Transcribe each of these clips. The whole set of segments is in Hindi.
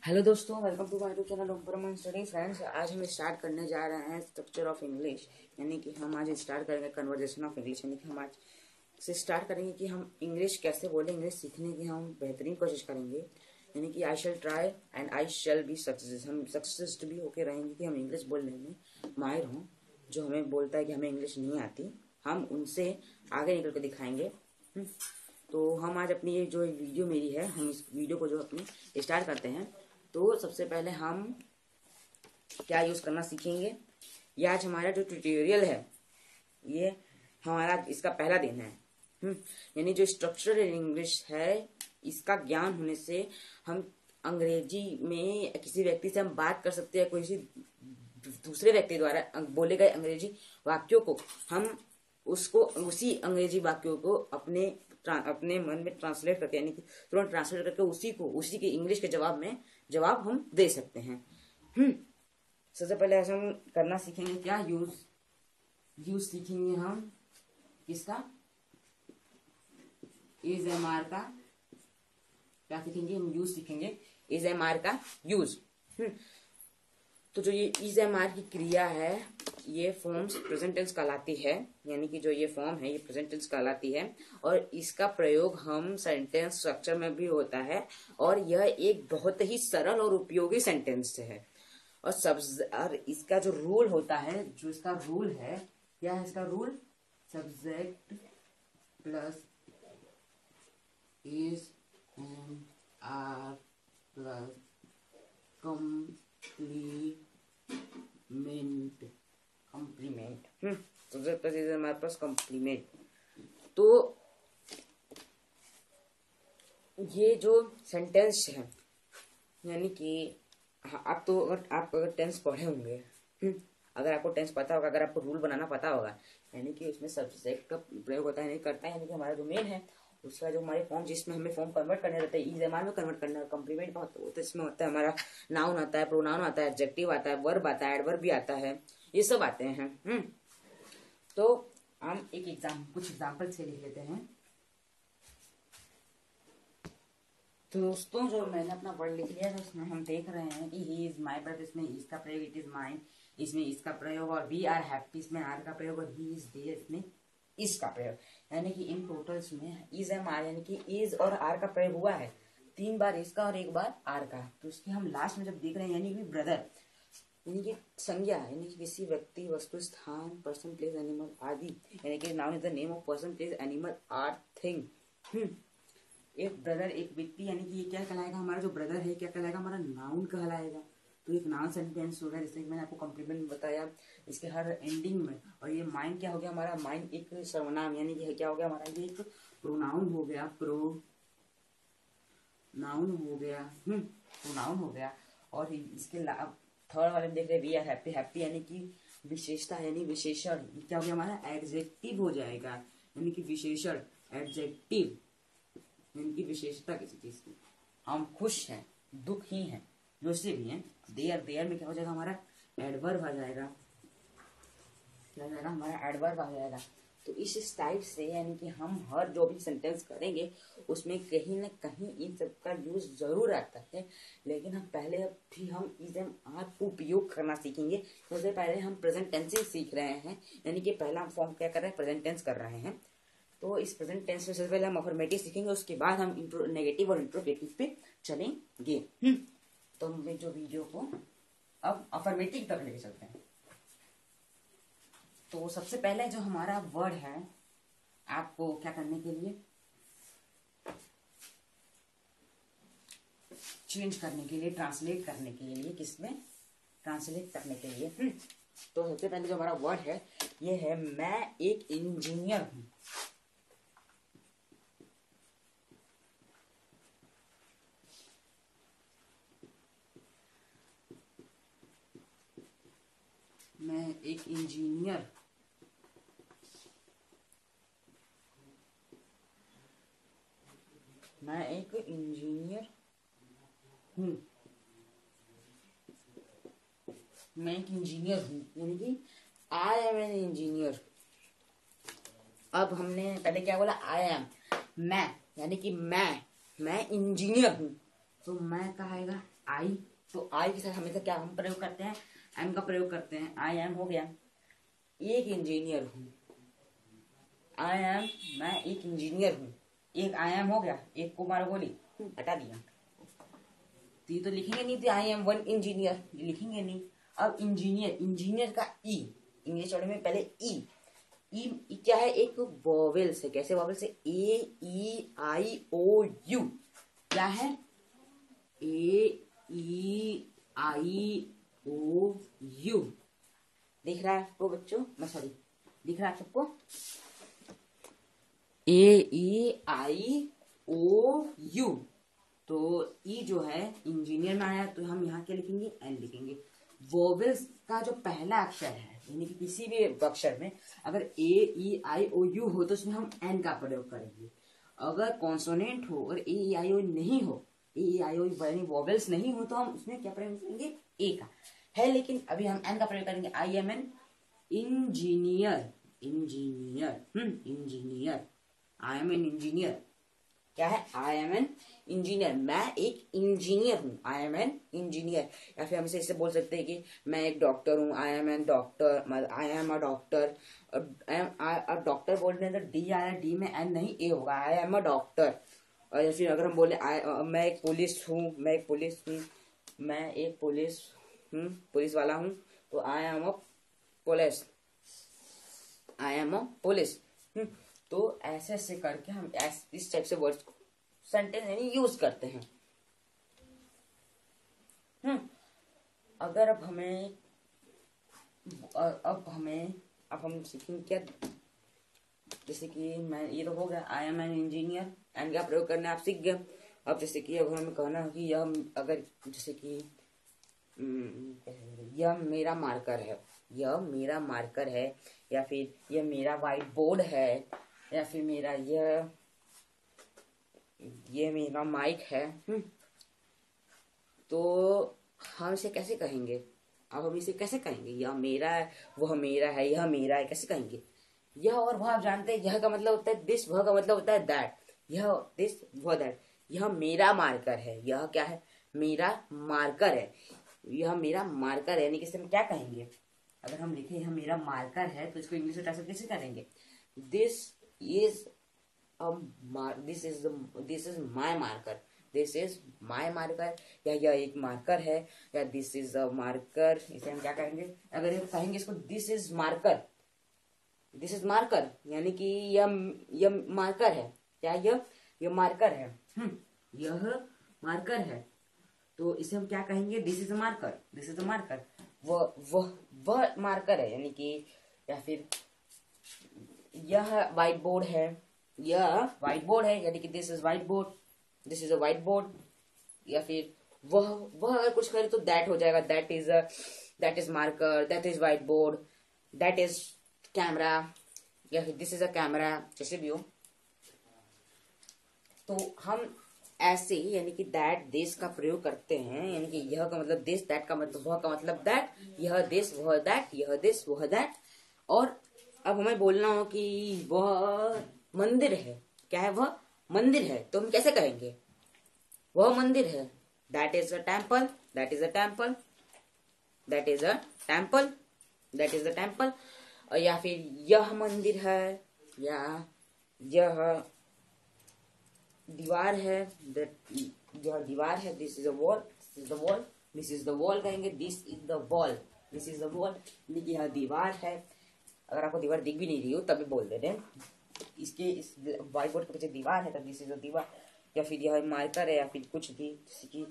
हेलो दोस्तों, welcome to my YouTube channel Om study friends. आज हम स्टार्ट करने जा रहे हैं स्ट्रक्चर ऑफ इंग्लिश, यानी कि हम आज स्टार्ट करेंगे कन्वर्जेशन ऑफ इंग्लिश। यानी कि हम आज से स्टार्ट करेंगे कि हम इंग्लिश कैसे बोलें। इंग्लिश सीखने की हम बेहतरीन कोशिश करेंगे, यानी कि I shall try and I shall be success. हम सक्सेस भी होके रहेंगे कि हम इंग्लिश बोलने में माहिर हों। जो हमें बोलता है कि हमें इंग्लिश नहीं आती, हम उनसे आगे निकल कर दिखाएंगे। तो हम आज अपनी ये जो वीडियो मेरी है, हम इस वीडियो को जो अपनी स्टार्ट करते हैं। तो सबसे पहले हम क्या यूज करना सीखेंगे। ये आज हमारा जो ट्यूटोरियल है, ये हमारा इसका पहला दिन है। यानी जो स्ट्रक्चर इंग्लिश है, इसका ज्ञान होने से हम अंग्रेजी में किसी व्यक्ति से हम बात कर सकते हैं। किसी दूसरे व्यक्ति द्वारा बोले गए अंग्रेजी वाक्यों को हम उसको उसी अंग्रेजी वाक्यों को अपने मन में ट्रांसलेट करके, यानी कि तुरंत ट्रांसलेट करके उसी के इंग्लिश के जवाब हम दे सकते हैं। सबसे पहले ऐसा हम करना सीखेंगे क्या, यूज सीखेंगे हम किसका, इज एम आर का। क्या सीखेंगे हम, यूज सीखेंगे, इज एम आर का यूज। तो जो ये इज एम आर की क्रिया है, ये फॉर्म्स प्रेजेंट टेंस कहलाती है। यानी कि जो ये फॉर्म है, ये प्रेजेंट टेंस कहलाती है और इसका प्रयोग हम सेंटेंस स्ट्रक्चर में भी होता है। और यह एक बहुत ही सरल और उपयोगी सेंटेंस है। और इसका जो रूल होता है, जो इसका रूल है, क्या है इसका rule, subject plus is am are plus complement. Subject plus is हमारे पास कम्प्लीमेंट। तो ये जो सेंटेंस है, यानी कि आप तो अगर टेंस पढ़े होंगे, अगर आपको टेंस पता होगा, अगर आपको रूल बनाना पता होगा, यानी कि उसमें सब्जेक्ट का प्रयोग होता है, नहीं करता है, यानी कि हमारा जो मेन है उसका जो हमारे फॉर्म, जिसमें हमें फॉर्म कन्वर्ट करने रहता है, इज एम आर में कन्वर्ट करना है। कम्प्लीमेंट का होता है, इसमें होता है हमारा नाउन आता है, प्रोनाउन आता है, एडजेक्टिव आता है, वर्ब आता है, एडवर्ब भी आता है, ये सब आते हैं। तो हम कुछ एग्जाम्पल से लिख लेते हैं। तो दोस्तों, जो मैंने अपना वर्ड लिख लिया है, उसमें हम देख रहे हैं कि ही इज माई ब्रदर, इसमें इसका प्रयोग, इट इज माइन इसमें इसका प्रयोग, और वी आर हैप्पी इसमें आर का प्रयोग, और ही इज देयर इसमें इसका प्रयोग। यानी कि इन टोटल में इज एम आर, यानी कि इज और आर का प्रयोग हुआ है 3 बार इसका और 1 बार आर का। तो इसके हम लास्ट में जब देख रहे हैं, यानी कि ब्रदर, यानी कि संज्ञा, यानी कि किसी व्यक्ति, वस्तु, स्थान, पर्सन, प्लेस, एनिमल आदि, यानी कि noun is the name of person, place, animal, or, thing. एक ब्रदर, एक व्यक्ति, यानी कि ये क्या कहलाएगा, हमारा जो ब्रदर है क्या कहलाएगा, हमारा नाउन कहलाएगा। तो एक नाउन सेंटेंस होगा, जैसे कि मैंने आपको कॉम्प्लीमेंट बताया इसके हर एंडिंग में। और ये माइन क्या हो गया, हमारा माइन एक सर्वनाम, यानी कि क्या हो गया हमारा, ये एक प्रोनाउन हो गया, प्रोनाउन हो गया। और इसके थर्ड वाले में देख रहे वी आर हैप्पी, हैप्पी यानी कि विशेषता, यानी विशेषण, क्या हो गया हमारा, एडजेक्टिव हो जाएगा, यानी कि विशेषण, एडजेक्टिव यानी कि विशेषता किसी चीज की। हम खुश हैं, दुखी हैं, जो से भी हैं, देयर में क्या हो जाएगा हमारा, एडवर्ब आ जाएगा। क्या हो जाएगा हमारा, एडवर्ब आ जाएगा। तो इस टाइप से, यानी कि हम हर जो भी सेंटेंस करेंगे उसमें कहीं ना कहीं इन सब का यूज जरूर आता है। लेकिन हम पहले भी हम इज एम आर को उपयोग करना सीखेंगे। सबसे पहले हम प्रेजेंट टेंस सीख रहे हैं, यानी कि पहला हम फॉर्म क्या कर रहे हैं, प्रेजेंट टेंस कर रहे हैं। तो इस प्रेजेंट टेंस में सबसे पहले हम अफर्मेटिव सीखेंगे, उसके बाद हम नेगेटिव और इंट्रोगेटिव पे चलेंगे। तो हम जो वीडियो को अब अफर्मेटिव तक लेके चलते हैं। तो सबसे पहले जो हमारा वर्ड है, आपको क्या करने के लिए, चेंज करने के लिए, ट्रांसलेट करने के लिए, किसमें ट्रांसलेट करने के लिए। तो सबसे पहले जो हमारा वर्ड है, ये है मैं एक इंजीनियर हूं। मैं एक इंजीनियर हूँ। मैं एक इंजीनियर हूँ, यानी कि आई एम एन इंजीनियर। अब हमने पहले क्या बोला, आई एम, मैं, यानी कि मैं इंजीनियर हूँ। तो मैं कहा आएगा आई। तो आई के साथ हमेशा क्या हम प्रयोग करते हैं, एम का प्रयोग करते हैं। आई एम हो गया, एक इंजीनियर हूँ। आई एम, मैं एक इंजीनियर हूँ। एक आई एम हो गया, एक को मारो गोली, हटा दिया। तो ये तो लिखेंगे नहीं, आई एम वन इंजीनियर, ये लिखेंगे नहीं। अब इंजीनियर, इंजीनियर का ई, इंग्लिश वर्ड में पहले ई। ई क्या है, एक वोवेल से। कैसे वोवेल से, ए ई आई ओ यू। क्या है, ए ई आई ओ यू। दिख रहा है आपको बच्चों, मैं सॉरी, दिख रहा है सबको, ए ई आई ओ यू। तो ई जो है इंजीनियर में आया, तो हम यहाँ क्या लिखेंगे, एन लिखेंगे। वोवेल्स का जो पहला अक्षर है, यानी कि किसी भी अक्षर में अगर ए ई आई ओ यू हो तो उसमें हम एन का प्रयोग करेंगे। अगर कॉन्सोनेंट हो और ए ई आई ओ नहीं हो, ए ई आई ओ यानी वोवेल्स नहीं हो, तो हम उसमें क्या प्रयोग करेंगे, ए का है। लेकिन अभी हम एन का प्रयोग करेंगे। आई am an engineer, engineer, engineer. I am an engineer. क्या है, आई एम एन इंजीनियर, मैं एक इंजीनियर हूँ। I am an engineer. या फिर हम इसे बोल सकते हैं कि मैं एक डॉक्टर हूँ। I am an doctor, I am a doctor. Doctor बोलने तो डी आया, डी में एन नहीं ए होगा, आई एम अ डॉक्टर। और या फिर अगर हम बोले मैं एक पुलिस हूँ, मैं एक पुलिस हूँ, मैं एक पुलिस हूँ, पुलिस वाला हूँ, तो आई am a police, I am a police. तो ऐसे ऐसे करके हम इस टाइप से वर्ड्स को सेंटेंस यानी यूज करते हैं। अगर अब हम सीखेंगे क्या, जैसे कि मैं, ये तो हो गया आई एम एन इंजीनियर, एंड का प्रयोग करना आप सीख गए। अब जैसे कि अगर हमें कहना है कि यह, अगर जैसे कि यह मेरा मार्कर है, यह मेरा मार्कर है, या फिर यह मेरा व्हाइट बोर्ड है, या फिर मेरा ये मेरा माइक है। तो हम इसे कैसे कहेंगे, अब हम इसे कैसे कहेंगे, यह मेरा है, वह मेरा है, यह मेरा है, कैसे कहेंगे। यह और वह आप जानते हैं, यह का मतलब होता है दिस, वह का मतलब होता है दैट। यह दिस, वह दैट। यह मेरा मार्कर है, यह क्या है, मेरा मार्कर है, यह मेरा मार्कर है। यानी कि हम क्या कहेंगे, अगर हम लिखे यह मेरा मार्कर है, तो इसको इंग्लिश में ट्रांसलेट कैसे करेंगे, this is this is my marker, this is my marker, या यह एक मार्कर है, या दिस इज अ मार्कर। इसे हम क्या कहेंगे, अगर हम कहेंगे इसको this is marker, this is marker, यानी कि यह मार्कर है। क्या यह मार्कर है, यह मार्कर है। तो इसे हम क्या कहेंगे, this is a marker, this is a marker. वह मार्कर है, यानी कि, या फिर यह व्हाइट बोर्ड है, यह व्हाइट बोर्ड है, यानी कि this is white board, this is a white board. या फिर वह अगर कुछ करे तो दैट हो जाएगा, that is marker, that is white board, that is camera, या फिर दिस इज अ कैमरा, जैसे भी हो। तो हम ऐसे ही यानी कि दैट दिस का प्रयोग करते हैं, यानी कि यह का मतलब दिस, दैट का मतलब वह का मतलब दैट, यह दिस वह दैट, यह दिस वह दैट। और अब हमें बोलना हो कि वह मंदिर है, क्या है, वह मंदिर है, तो हम कैसे कहेंगे, वह मंदिर है, that is a temple, that is a temple, that is a temple, that is a temple. या फिर यह मंदिर है, या यह दीवार है, यह दीवार है, this is a wall, this is the wall, this is the wall कहेंगे, this is the wall, this is the wall, यानी कि यह दीवार है। अगर आपको दीवार दिख भी नहीं रही हो तब भी बोल दे रहे, इसके इस व्हाइट बोर्ड के पीछे दीवार है, तो दिस इज अ दीवार। या फिर यह मार्कर है, या फिर कुछ भी, जैसे कि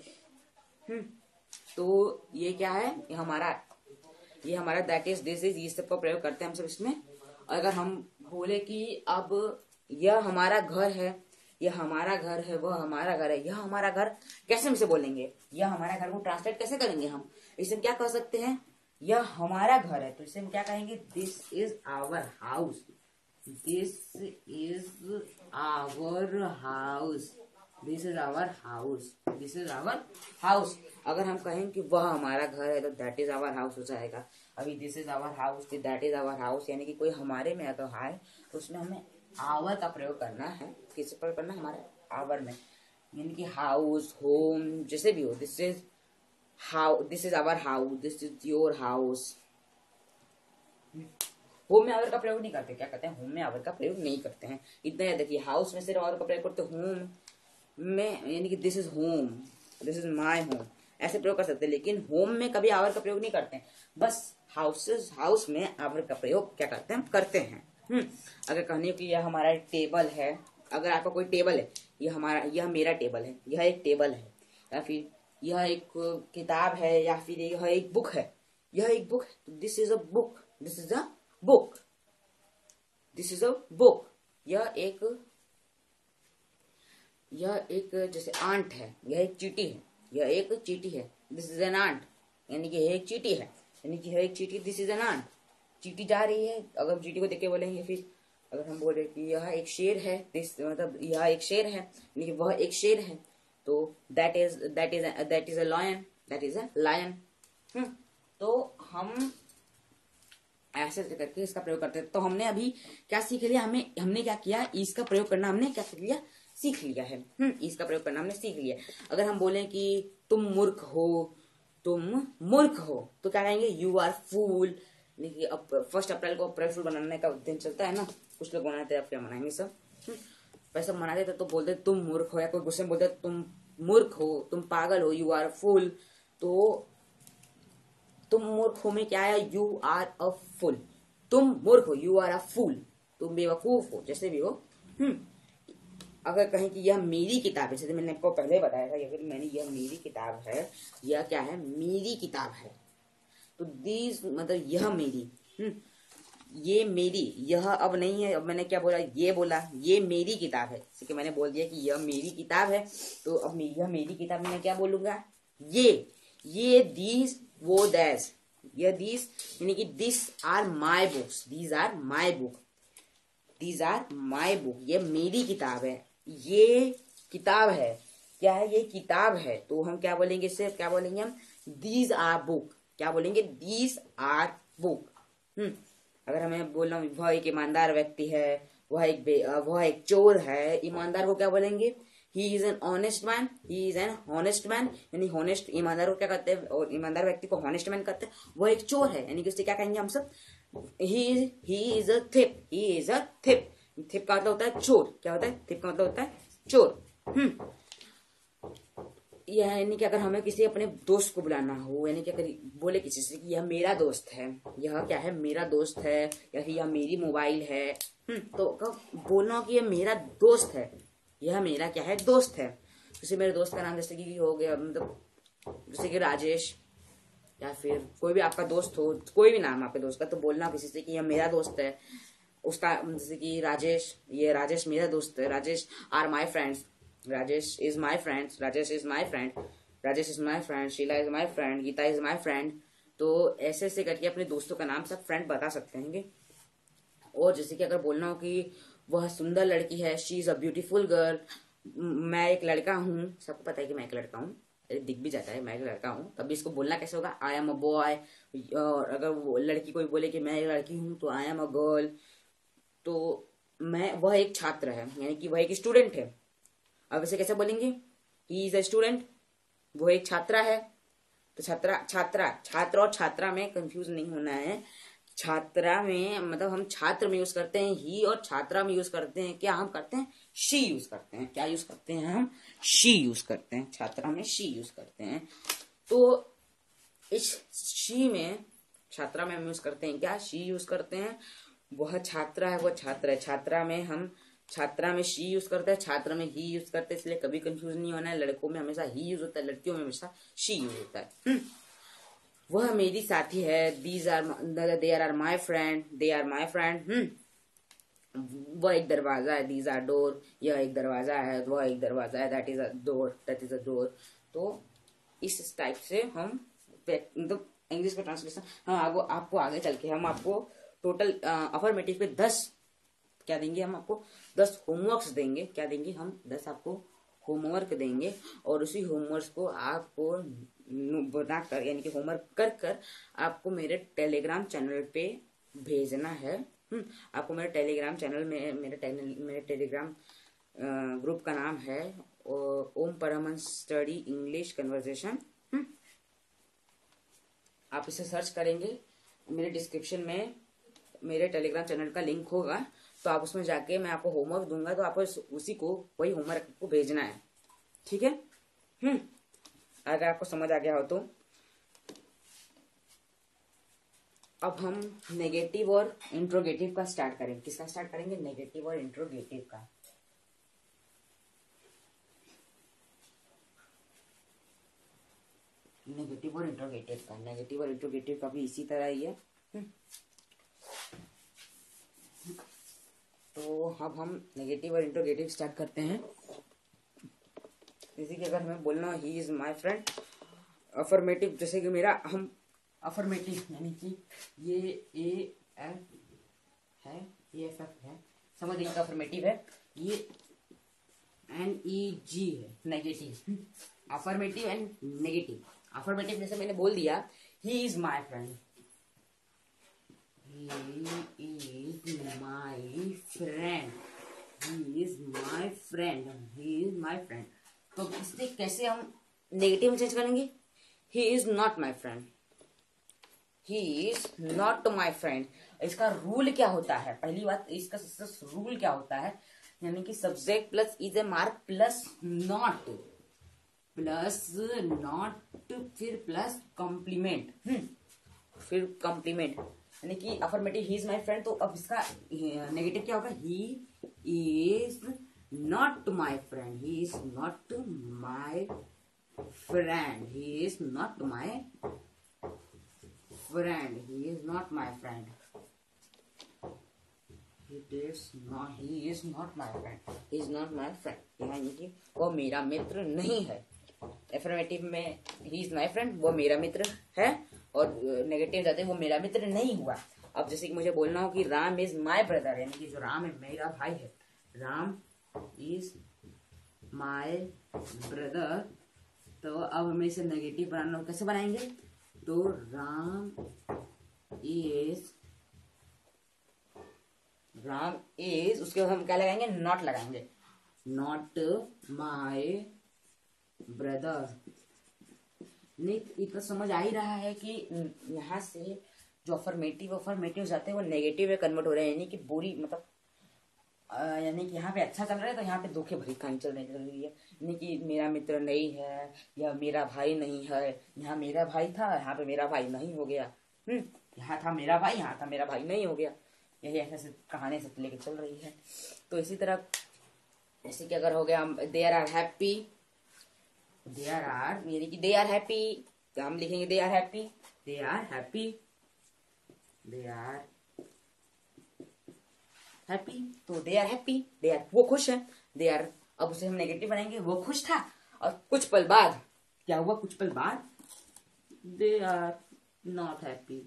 तो ये क्या है, ये हमारा दैट इज, दिस इज, ये सब का प्रयोग करते हैं हम सब इसमें। अगर हम बोले कि अब यह हमारा घर है, यह हमारा घर है, वह हमारा घर है, यह हमारा घर, कैसे हम इसे बोलेंगे, यह हमारा घर को ट्रांसलेट कैसे करेंगे हम, इसे हम क्या कह सकते हैं, यह हमारा घर है, तो इसे हम क्या कहेंगे, this is our house, this is our house, this is our house, this is our house. अगर हम कहें कि वह हमारा घर है, तो दैट इज आवर हाउस हो जाएगा। अभी this is our house, that is our house, यानी कि कोई हमारे में अगर है तो उसमें हमें आवर का प्रयोग करना है, किस पर करना है, हमारे आवर में। यानी कि हाउस, होम, जैसे भी हो, this is how, this is our house, this is your house. Home में आवर का प्रयोग नहीं करते, क्या करते हैं, होम में आवर का प्रयोग नहीं करते हैं। इतना याद रखिए, हाउस में सिर्फ आवर का प्रयोग करते, होम में यानी कि this is home, this is my home, ऐसे प्रयोग कर सकते हैं, लेकिन होम में कभी आवर का प्रयोग नहीं करते हैं। बस हाउस में आवर का प्रयोग क्या करते हैं, करते हैं। अगर कहने की यह हमारा टेबल है, अगर आपका कोई टेबल है, यह मेरा टेबल है, यह एक टेबल है, या फिर यह एक किताब है, या फिर यह एक बुक है, यह एक बुक है, this is a book, this is a book, this is a book. यह एक जैसे आंट है, यह एक चींटी है, यह एक चींटी है, दिस इज एन आंट, यानी कि यह एक चींटी है, यानी कि यह एक चींटी, दिस इज एन आंट। चींटी जा रही है, अगर हम चींटी को देख के बोलेंगे। फिर अगर हम बोले कि यह एक शेर है, दिस मतलब यह एक शेर है, यानी कि वह एक शेर है, तो that is a lion, that is a lion. तो हम ऐसे करके इसका प्रयोग करते हैं। तो हमने अभी क्या सीख लिया, हमने क्या किया, इसका प्रयोग करना हमने क्या सीख लिया, सीख लिया है। इसका प्रयोग करना हमने सीख लिया। अगर हम बोलें कि तुम मूर्ख हो, तुम मूर्ख हो, तो क्या कहेंगे, यू आर फूल। देखिए, अब 1 अप्रैल को अप्रैल फूल बनाने का दिन चलता है ना, कुछ लोग बनाते हैं, अब क्या मनाएंगे सब, वैसे मनाते थे। तो बोलते तुम मूर्ख हो, या कोई गुस्से में बोलते तुम मूर्ख हो, तुम पागल हो, यू आर फूल। तो तुम मूर्ख हो में क्या है, यू आर अ फूल, तुम मूर्ख हो, यू आर अ फूल, तुम बेवकूफ हो, जैसे भी हो। अगर कहें कि यह मेरी किताब है, जैसे मैंने आपको पहले बताया था, या फिर यह मेरी किताब है, यह क्या है, मेरी किताब है। तो दिस मतलब यह मेरी, ये मेरी, यह अब नहीं है, अब मैंने क्या बोला, ये बोला, ये मेरी किताब है, जैसे कि मैंने बोल दिया कि यह मेरी किताब है। तो अब यह मेरी किताब में मैं क्या बोलूंगा, ये दीज, वो दैस, यह दिस, यानी कि this are my books, these are my book, these are my book, ये मेरी किताब है, ये किताब है, क्या है, ये किताब है। तो हम क्या बोलेंगे, इससे क्या बोलेंगे हम, दीज आर बुक, क्या बोलेंगे, दीज आर बुक। अगर हमें बोलना वह एक ईमानदार व्यक्ति है, वह एक चोर है, ईमानदार को क्या बोलेंगे, he is an honest man, he is an honest man, यानी हॉनेस्ट ईमानदार को क्या कहते हैं, और ईमानदार व्यक्ति को हॉनेस्ट मैन कहते हैं। वह एक चोर है, यानी कि उससे क्या कहेंगे हम सब, he is a थिप, he is a थिप। थिप का मतलब होता है चोर, क्या होता है, थिप का मतलब होता है चोर। यह यानी कि अगर हमें किसी अपने दोस्त को बुलाना हो, यानी कि अगर बोले किसी से कि यह मेरा दोस्त है, यह क्या है, मेरा दोस्त है, या फिर यह मेरी मोबाइल है, तो बोलना हो कि यह मेरा दोस्त है, यह मेरा क्या है, दोस्त है। जैसे मेरे दोस्त का नाम जैसे कि हो गया, मतलब जैसे कि राजेश, या फिर कोई भी आपका दोस्त हो, कोई भी नाम आपके दोस्त का, तो बोलना किसी से कि यह मेरा दोस्त है, उसका जैसे कि राजेश, ये राजेश मेरा दोस्त है, Rajesh are my friends, Rajesh is my friend, Rajesh is my friend, Rajesh is my friend, Sheela is my friend, Geeta is my friend. तो ऐसे ऐसे करके अपने दोस्तों का नाम सब फ्रेंड बता सकते हैं। और जैसे कि अगर बोलना हो कि वह सुंदर लड़की है, she is a beautiful girl, मैं एक लड़का हूँ, सबको पता है कि मैं एक लड़का हूँ, दिख भी जाता है मैं एक लड़का हूँ, तभी इसको बोलना कैसे होगा, आई एम अ बॉय। और अगर वो लड़की कोई बोले कि मैं एक लड़की हूँ, तो आई एम अ गर्ल। तो वह एक छात्र है, यानी कि वह एक स्टूडेंट है। अब इसे कैसे बोलेंगे, ही इज अ स्टूडेंट, वो एक छात्रा है। तो छात्र और छात्रा में कंफ्यूज नहीं होना है। छात्रा में मतलब हम छात्र में यूज करते हैं ही, और छात्रा में यूज करते हैं क्या, हम करते हैं शी यूज करते हैं। क्या यूज करते हैं हम, शी यूज करते हैं, छात्रा में शी यूज करते हैं। तो इस शी में, छात्रा में हम यूज करते हैं क्या, शी यूज करते हैं। वह छात्रा है, वह छात्र है, छात्रा में हम, छात्रा में शी यूज करते हैं, छात्र में ही यूज करते हैं, इसलिए कभी कंफ्यूज नहीं होना है। लड़कों में हमेशा ही यूज होता है, लड़कियों में हमेशा शी यूज होता है। वह मेरी साथी है, these are, they are my friend, they are my friend. वह एक दरवाजा है, दीज आर डोर, यह एक दरवाजा है, वह एक दरवाजा है, that is a door, that is a door. तो इस टाइप से हम मतलब इंग्लिश का ट्रांसलेशन हम आपको आगे चल के हम आपको टोटल अफर्मेटिव पे 10 क्या देंगे, हम आपको 10 होमवर्क्स देंगे। क्या देंगे हम, 10 आपको होमवर्क देंगे, और उसी होमवर्क को आपको बना कर, यानी कि होमवर्क कर कर आपको मेरे टेलीग्राम चैनल पे भेजना है। आपको मेरे टेलीग्राम चैनल में, मेरे टेलीग्राम ग्रुप का नाम है ओम परमहंस स्टडी इंग्लिश कन्वर्जेशन। आप इसे सर्च करेंगे, मेरे डिस्क्रिप्शन में मेरे टेलीग्राम चैनल का लिंक होगा, तो आप उसमें जाके मैं आपको होमवर्क दूंगा, तो आपको उसी को वही होमवर्क को भेजना है, ठीक है। अगर आपको समझ आ गया हो तो अब हम नेगेटिव और इंट्रोगेटिव का स्टार्ट करेंगे। किसका स्टार्ट करेंगे? नेगेटिव और इंट्रोगेटिव का। नेगेटिव और इंट्रोगेटिव का भी इसी तरह ही है। तो अब हम नेगेटिव और इंट्रोगेटिव स्टार्ट करते हैं। जैसे कि अगर हमें बोलना he is my friend, affirmative, जैसे कि मेरा, हम अफर्मेटिव यानी कि ये ए एफ है, ये एफ एफ है, समझ लीजिए अफर्मेटिव है, ये एन ई जी है negative. Affirmative and negative. Affirmative जैसे मैंने बोल दिया, he is my friend, he is my friend, he is my friend, he is my friend. तो इससे कैसे हम नेगेटिव में चेंज करेंगे? He is not my friend, he is not my friend. इसका रूल क्या होता है? पहली बात, इसका रूल क्या होता है, यानी कि subject plus is a mark plus not, फिर प्लस कॉम्प्लीमेंट, फिर कॉम्प्लीमेंट, यानी कि affirmative he is my friend, तो अब इसका नेगेटिव क्या होगा? He is not my friend, he is not my friend, he is not my friend, he is not my friend, he is not my friend, he is not my friend, यानी कि वो मेरा मित्र नहीं है। एफर्मेटिव में he is my friend, वो मेरा मित्र है, और नेगेटिव जाते वो मेरा मित्र नहीं हुआ। अब जैसे कि मुझे बोलना हो कि राम इज माई ब्रदर, यानी कि जो राम है मेरा भाई है, राम इज माई ब्रदर, तो अब हमें इसे नेगेटिव बनाना हो, कैसे बनाएंगे? तो राम इज, उसके बाद हम क्या लगाएंगे? नॉट लगाएंगे, नॉट माई ब्रदर। नहीं, इतना समझ आ ही रहा है कि यहाँ से जो अफर्मेटिव जाते हैं वो नेगेटिव में कन्वर्ट हो रहे हैं, यानी कि बुरी, मतलब यानी कि यहाँ पे अच्छा चल रहा है तो यहाँ पे धोखे भरी कहानी चल रही है, यानी कि मेरा मित्र नहीं है या मेरा भाई नहीं है। यहाँ मेरा भाई था, यहाँ पे मेरा भाई नहीं हो गया। यहाँ था मेरा भाई, यहाँ था मेरा भाई नहीं हो गया। यही ऐसे कहानी से लेके चल रही है। तो इसी तरह जैसे कि अगर हो गया दे आर हैप्पी, यानी कि दे आर हैप्पी, तो हम लिखेंगे they are happy, they are happy, they are happy, तो they are happy, they are, वो खुश है, दे आर, अब उसे हम नेगेटिव बनाएंगे, वो खुश था, और कुछ पल बाद क्या हुआ? कुछ पल बाद दे आर नॉट हैप्पी,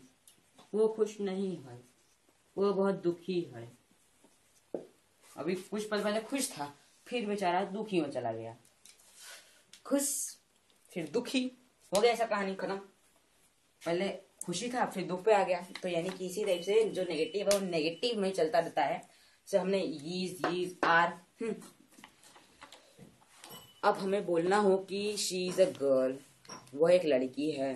वो खुश नहीं है, वो बहुत दुखी है। अभी कुछ पल पहले खुश था, फिर बेचारा दुखी में चला गया, खुश फिर दुखी हो गया, ऐसा कहानी खत्म। पहले खुशी था, फिर दुख पे आ गया। तो यानी कि इसी टाइप से जो नेगेटिव है वो नेगेटिव में चलता रहता है। जैसे हमने यीज आर। अब हमें बोलना हो कि शी इज अ गर्ल, वो एक लड़की है।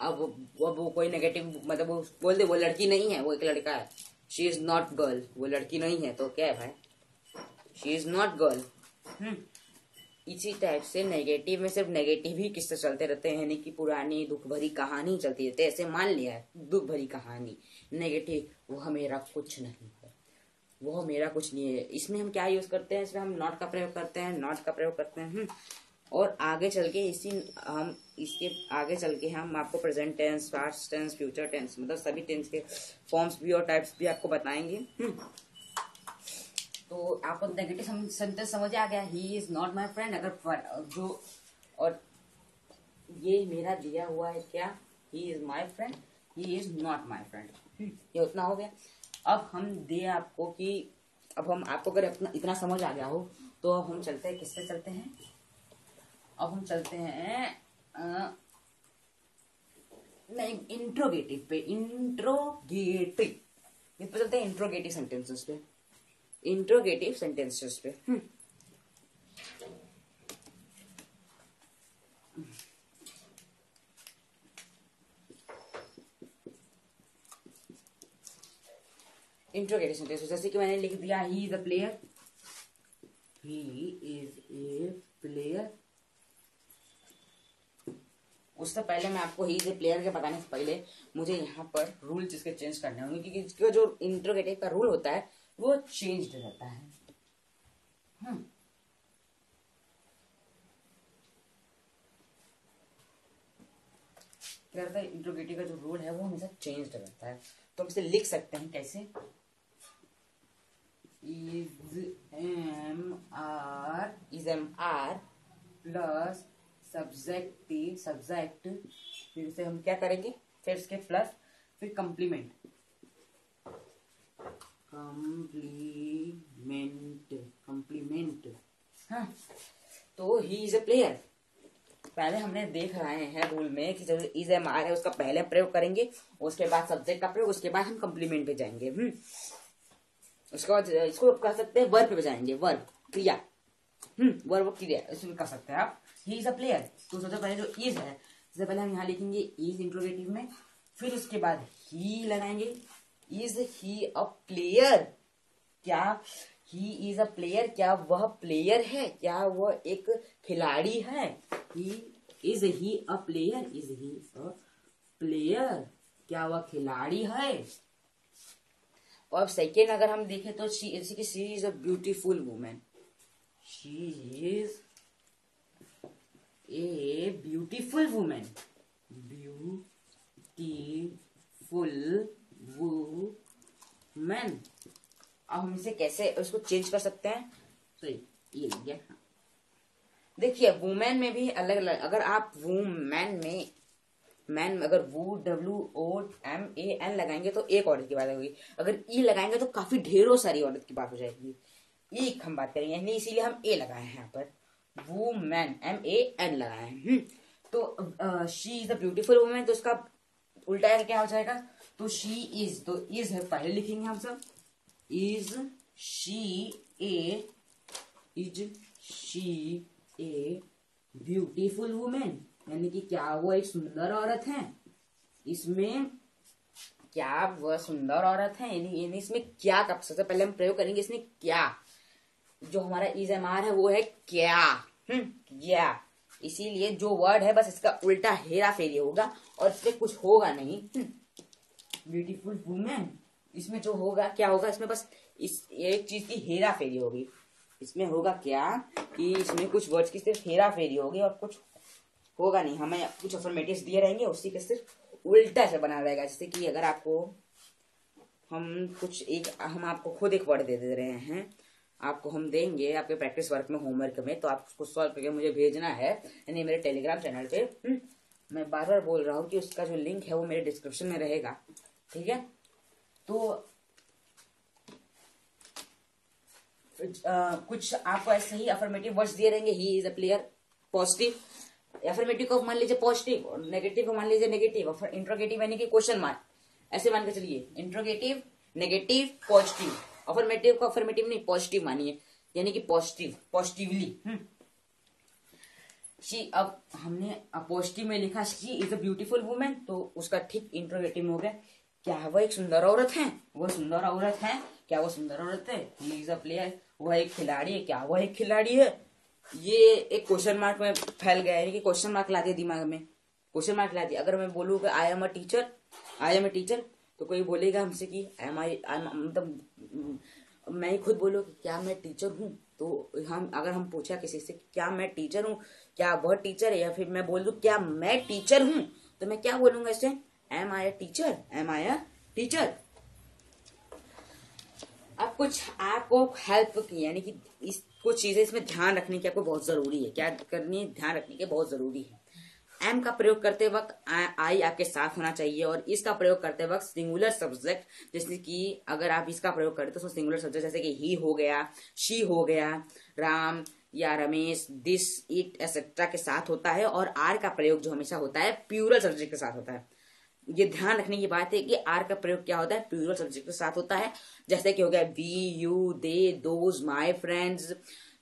अब वो कोई नेगेटिव, मतलब वो बोल दे वो लड़की नहीं है, वो एक लड़का है। शी इज नॉट गर्ल, वो लड़की नहीं है, तो क्या है भाई? She is not girl. इसी टाइप से नेगेटिव में सिर्फ नेगेटिव ही किस्से चलते रहते हैं, यानी कि पुरानी दुख भरी कहानी चलती रहती है। ऐसे मान लिया है दुख भरी कहानी नेगेटिव, वो मेरा कुछ नहीं है, वो मेरा कुछ नहीं है। इसमें हम क्या यूज करते हैं? इसमें हम नॉट का प्रयोग करते हैं, और आगे चल के इसके आगे चल के हम आपको present tense, past tense, future tense, मतलब सभी टेंस के फॉर्म्स भी और टाइप्स भी आपको बताएंगे। तो आपको नेगेटिव सेंटेंस समझ आ गया, he is not my friend. अगर जो, और ये मेरा दिया हुआ है क्या? He is my friend, he is not my friend. ये उतना हो गया। अब हम दे आपको कि, अब हम आपको अगर इतना समझ आ गया हो तो अब हम चलते हैं, किससे चलते हैं? अब हम चलते हैं नहीं, इंट्रोगेटिव पे। इस पे चलते हैं इंट्रोगेटिव सेंटेंसेस पे। इंट्रोगेटिव सेंटेंस, जैसे कि मैंने लिख दिया he is a player, he is a player. उससे पहले मैं आपको ही इज ए प्लेयर के बताने से पहले मुझे यहाँ पर रूल जिसके चेंज करने होंगे, क्योंकि इसका जो इंट्रोगेटिव का रूल होता है वो चेंज रहता है। इंट्रोगेटिव का जो रूल है वो हमेशा चेंज रहता है। तो हम इसे लिख सकते हैं कैसे, is am are plus subject, फिर से हम क्या करेंगे, फिर इसके प्लस, फिर कंप्लीमेंट, हाँ। तो ही इज अ प्लेयर, पहले हमने देख रहे हैं रूल में कि जो इज एम आर है उसका पहले प्रयोग करेंगे, उसके बाद सब्जेक्ट का प्रयोग, उसके बाद हम कंप्लीमेंट पे जाएंगे। उसके बाद इसको कह सकते हैं वर्ब पे जाएंगे, वर्ब क्रिया, वर्ब क्रिया इसमें कर सकते हैं आप। ही इज अ प्लेयर, तो सबसे पहले जो इज है, सबसे पहले हम यहाँ लिखेंगे इज इंट्रोगेटिव में, फिर उसके बाद ही लगाएंगे। इज ही अ प्लेयर, क्या ही इज अ प्लेयर, क्या वह प्लेयर है, क्या वह एक खिलाड़ी है। Is he a player, is he a player, क्या वह खिलाड़ी है। और सेकेंड अगर हम देखें तो she is a beautiful women, she is a beautiful women, beautiful women. अब हम इसे कैसे उसको चेंज कर सकते हैं, तो ये लीजिए, देखिए वुमेन में भी अलग अलग, अगर आप वुमेन में मैन अगर WOMAN लगाएंगे तो एक औरत की बात होगी, अगर ई लगाएंगे तो काफी ढेरों सारी औरत की बात हो जाएगी। ई हम बात करेंगे नहीं, इसीलिए हम ए लगाए हैं यहाँ पर, वुमेन MAN लगाए हैं। तो she is the beautiful women, तो उसका उल्टा क्या हो जाएगा, तो शी इज, तो इज है पहले लिखेंगे हम सब, is she a beautiful women, यानी कि क्या वो एक सुंदर औरत है। इसमें क्या वह सुंदर औरत है, यानी इसमें क्या का सबसे पहले हम प्रयोग करेंगे, इसमें क्या, जो हमारा इज एम आर है वो है क्या, क्या, इसीलिए जो वर्ड है बस इसका उल्टा हेरा फेरी होगा और इसमें कुछ होगा नहीं। ब्यूटीफुल वुमेन, इसमें जो होगा क्या होगा, इसमें बस इस एक चीज की हेरा फेरी होगी। इसमें होगा क्या कि इसमें कुछ वर्ड्स की सिर्फ हेरा फेरी होगी और कुछ होगा नहीं। हमें कुछ अफर्मेटिव्स दिए रहेंगे, उसी के सिर्फ उल्टा से बना रहेगा। जैसे कि अगर आपको हम आपको खुद एक वर्ड दे रहे हैं, आपको हम देंगे आपके प्रैक्टिस वर्क में, होमवर्क में, तो आप उसको सॉल्व करके मुझे भेजना है, यानी मेरे टेलीग्राम चैनल पे। मैं बार बार बोल रहा हूँ कि उसका जो लिंक है वो मेरे डिस्क्रिप्शन में रहेगा, ठीक है। तो कुछ आपको ऐसे ही अफर्मेटिव वर्ड्स दिए रहेंगे, he is a player, positive, affirmative को मान लीजिए पॉजिटिव और नेगेटिव को मान लीजिए नेगेटिव, इंट्रोगेटिव यानी कि क्वेश्चन मार्क, ऐसे मान के चलिए, इंट्रोगेटिव नेगेटिव पॉजिटिव, अफर्मेटिव को अफर्मेटिव नहीं पॉजिटिव मानिए, यानी कि पॉजिटिवली। शी, अब हमने पॉजिटिव में लिखा she is a beautiful women, तो उसका ठीक इंट्रोगेटिव में हो गया, क्या वह एक सुंदर औरत है, वह सुंदर औरत है, क्या वो सुंदर औरत है। ही इज अ प्लेयर, वह एक खिलाड़ी है, क्या वह एक खिलाड़ी है। ये एक क्वेश्चन मार्क में फैल गया है कि क्वेश्चन मार्क ला दिया दिमाग में, क्वेश्चन मार्क ला दिया। अगर मैं बोलूँ कि आई एम ए टीचर, तो कोई बोलेगा हमसे कि मतलब मैं ही खुद बोलो कि क्या मैं टीचर हूँ, तो अगर हम पूछा किसी से क्या मैं टीचर हूँ, क्या वह टीचर है, या फिर मैं बोल दूं क्या मैं टीचर हूँ, तो मैं क्या बोलूंगा इससे, एम आई अ टीचर। अब कुछ आपको हेल्प की, यानी कि इस कुछ चीजें इसमें ध्यान रखने की आपको बहुत जरूरी है, क्या करनी है, ध्यान रखने की बहुत जरूरी है। एम का प्रयोग करते वक्त आई आपके साथ होना चाहिए, और इसका प्रयोग करते वक्त सिंगुलर सब्जेक्ट, जैसे कि अगर आप इसका प्रयोग करें तो उसमें सिंगुलर सब्जेक्ट जैसे कि ही हो गया, शी हो गया, राम या रमेश, दिस, इट एक्सेट्रा के साथ होता है, और आर का प्रयोग जो हमेशा होता है प्लूरल सब्जेक्ट के साथ होता है। ये ध्यान रखने की बात है कि आर का प्रयोग क्या होता है, प्लूरल सब्जेक्ट के साथ होता है, जैसे कि हो गया we, you, they, those, my friends,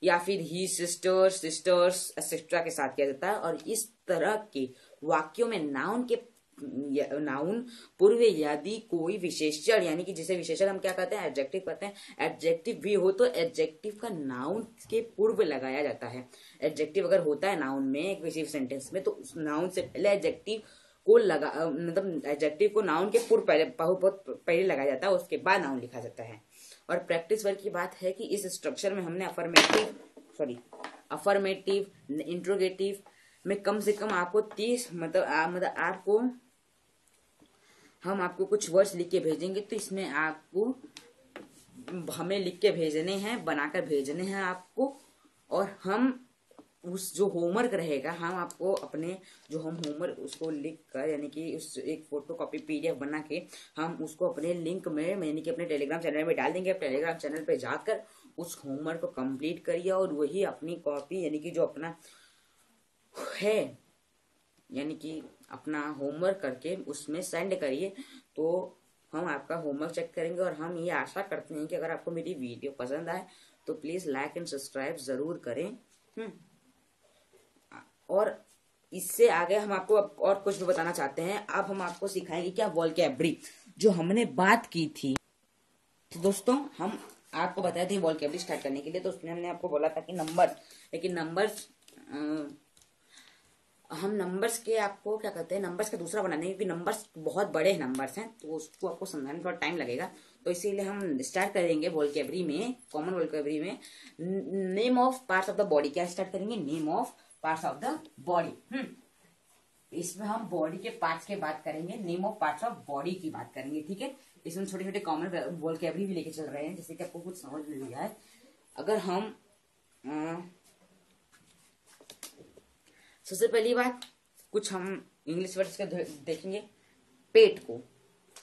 या फिर ही, सिस्टर्स एक्सेट्रा के साथ किया जाता है। और इस तरह के वाक्यों में नाउन के नाउन पूर्व यदि कोई विशेषण, यानी कि जिसे विशेषण हम क्या कहते हैं, एडजेक्टिव कहते हैं, एडजेक्टिव भी हो तो एडजेक्टिव का नाउन के पूर्व लगाया जाता है। एडजेक्टिव अगर होता है नाउन में एक विशेष सेंटेंस में, तो उस नाउन से पहले एडजेक्टिव को लगा, मतलब एडजेक्टिव को नाउन के पूर्व पहले लगाया जाता है, उसके बाद नाउन लिखा जाता है। और प्रैक्टिस वर्क की बात है कि इस स्ट्रक्चर में हमने अफर्मेटिव, इंट्रोगेटिव में कम से कम आपको 30 मतलब हम आपको कुछ वर्ड्स लिख के भेजेंगे, तो इसमें आपको हमें लिख के भेजने हैं, बनाकर भेजने हैं आपको। और हम उस जो होमवर्क रहेगा, हम आपको अपने जो हम होमवर्क उसको लिख कर, यानी कि उस एक फोटो कॉपी PDF बना के हम उसको अपने लिंक में, यानी कि अपने टेलीग्राम चैनल में डाल देंगे। आप टेलीग्राम चैनल पे जाकर उस होमवर्क को कंप्लीट करिए और वही अपनी कॉपी, यानी कि जो अपना है, यानी कि अपना होमवर्क करके उसमें सेंड करिए। तो हम आपका होमवर्क चेक करेंगे और हम ये आशा करते हैं कि अगर आपको मेरी वीडियो पसंद आए तो प्लीज लाइक एंड सब्सक्राइब जरूर करें। और इससे आगे हम आपको और कुछ भी बताना चाहते हैं। अब हम आपको सिखाएंगे क्या वोकैब्युलरी, जो हमने बात की थी। तो दोस्तों, हम आपको बताए थे वोकैब्युलरी स्टार्ट करने के लिए, तो उसमें हमने आपको बोला था कि नंबर, लेकिन नंबर्स हम नंबर्स के आपको क्या कहते हैं, नंबर्स का दूसरा बनाने, क्योंकि नंबर्स बहुत बड़े नंबर्स हैं तो उसको आपको समझाने में थोड़ा टाइम लगेगा। तो इसीलिए हम स्टार्ट करेंगे वोकैब्युलरी में, कॉमन वोकैब्युलरी में name of parts of the body. क्या स्टार्ट करेंगे, name of parts of the body. इसमें हम बॉडी के पार्ट्स की बात करेंगे, name of parts of body की बात करेंगे, ठीक है। इसमें छोटे छोटे कॉमन वोकैब्युलरी भी लेके चल रहे हैं, जैसे कि आपको कुछ समझ में नहीं आए। अगर हम सबसे पहली बात कुछ हम इंग्लिश वर्ड्स के देखेंगे। पेट को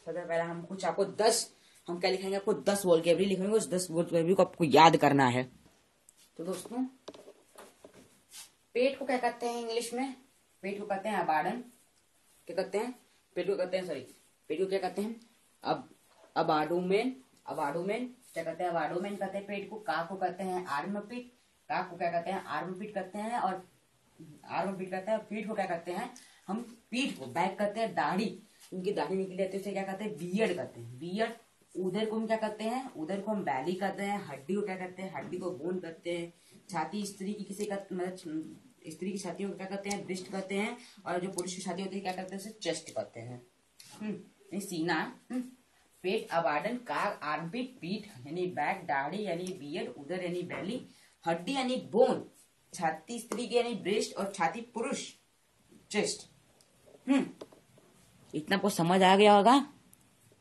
सबसे पहले हम कुछ आपको 10 हम क्या लिखेंगे, आपको 10 वोकैब्युलरी लिखेंगे, उस 10 वोकैब्युलरी को आपको याद करना है। तो दोस्तों, पेट को क्या कहते हैं इंग्लिश में, पेट को कहते हैं अबाडन। क्या कहते हैं, पेट को कहते हैं, पेट को क्या कहते हैं, अबाडोमेन। क्या कहते हैं, अबाडोमेन कहते हैं पेट को। का को कहते हैं आर्मपिट, का को क्या कहते हैं, आर्मपिट कहते हैं। और आर्मपिट कहते हैं। पीठ को क्या कहते हैं, हम पीठ को बैक कहते हैं। दाढ़ी, उनकी दाढ़ी निकली जाती है, उसे क्या कहते हैं, बियर्ड कहते हैं, बियर्ड। उधर को हम क्या कहते हैं, उधर को हम बैली कहते हैं। हड्डी को क्या कहते हैं, हड्डी को बोन कहते हैं। छाती, स्त्री की किसी का मतलब स्त्री की छाती को क्या कहते हैं, ब्रेस्ट कहते हैं। और जो पुरुष की छाती होती है क्या कहते हैं, उसे चेस्ट कहते हैं। सीना, पेट, अबाडन, काग, आर्मपिट, पीठ यानी बैक, दाढ़ी यानी बियर्ड, उधर यानी बैली, हड्डी यानी बोन, छाती स्त्री की यानी ब्रेस्ट, और छाती पुरुष चेस्ट। इतना आपको समझ आ गया होगा।